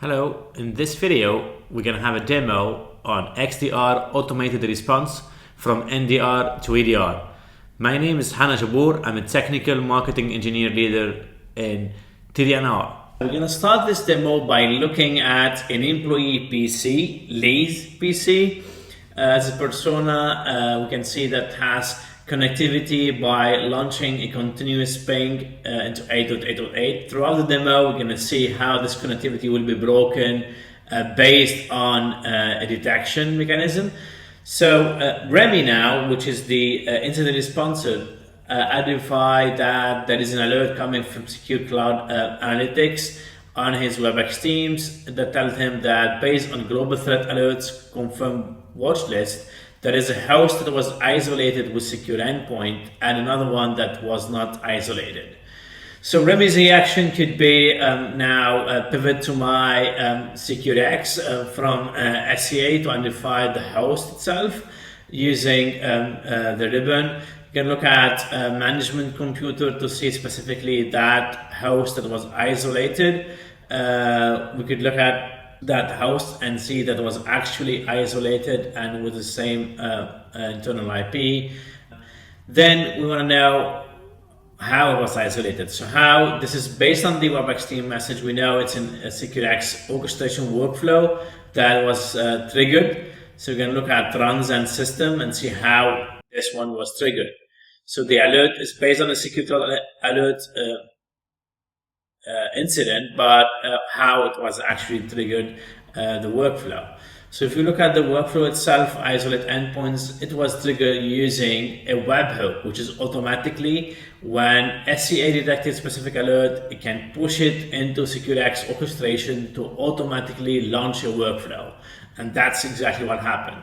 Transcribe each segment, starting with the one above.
Hello, in this video we're going to have a demo on XDR automated response from NDR to EDR. My name is Hana Jabour. I'm a technical marketing engineer leader in TDNR. We're going to start this demo by looking at an employee PC, Lee's PC. As a persona, we can see that has connectivity by launching a continuous ping into 8.8.8. Throughout the demo, we're going to see how this connectivity will be broken based on a detection mechanism. So Remy now, which is the incident responser, identified that there is an alert coming from Secure Cloud Analytics on his WebEx Teams that tells him that based on global threat alerts confirmed watch list, there is a host that was isolated with Secure Endpoint and another one that was not isolated. So Remy's reaction could be now pivot to my SecureX from SCA to identify the host itself using the ribbon. You can look at management computer to see specifically that host that was isolated. We could look at that host and see that it was actually isolated and with the same internal IP. Then we want to know how it was isolated. So how this is based on the WebEx team message. We know it's in a SecureX orchestration workflow that was triggered. So we're going to look at runs and system and see how this one was triggered. So the alert is based on a Secure Cloud alert incident, but how it was actually triggered the workflow. So if you look at the workflow itself, isolate endpoints, it was triggered using a webhook, which is automatically when SCA detected specific alert, it can push it into SecureX orchestration to automatically launch a workflow. And that's exactly what happened.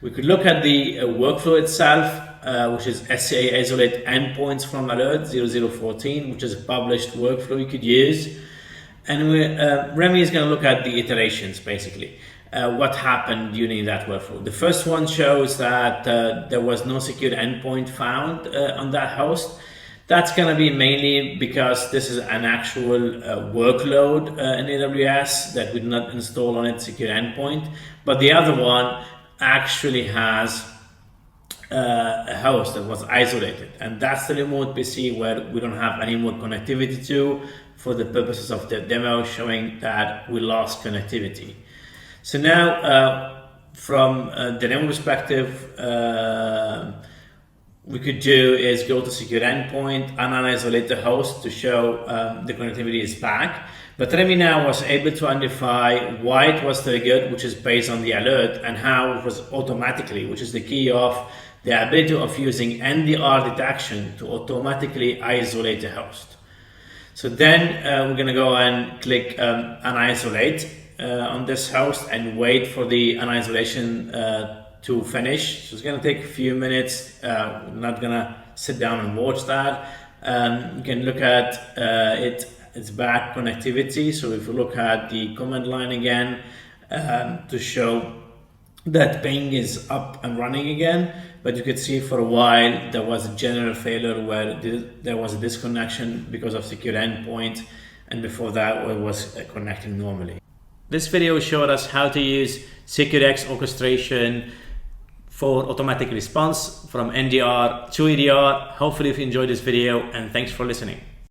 We could look at the workflow itself, which is SCA isolate endpoints from alert 0014, which is a published workflow you could use. And Remy is going to look at the iterations, basically, what happened during that workflow. The first one shows that there was no secure endpoint found on that host. That's going to be mainly because this is an actual workload in AWS that we did not install on it secure endpoint. But the other one actually has a host that was isolated, and that's the remote PC where we don't have any more connectivity to for the purposes of the demo, showing that we lost connectivity. So now from the demo perspective, we could do is go to secure endpoint and unisolate the host to show the connectivity is back. But Remy now was able to identify why it was triggered, which is based on the alert, and how it was automatically, which is the key of the ability of using NDR detection to automatically isolate the host. So then we're going to go and click unisolate on this host and wait for the unisolation to finish. So it's going to take a few minutes. We're not going to sit down and watch that. You can look at its back connectivity. So if you look at the command line again to show that ping is up and running again, but you could see for a while there was a general failure where there was a disconnection because of secure endpoint, and before that it was connecting normally. This video showed us how to use SecureX orchestration for automatic response from NDR to EDR. Hopefully you enjoyed this video, and thanks for listening.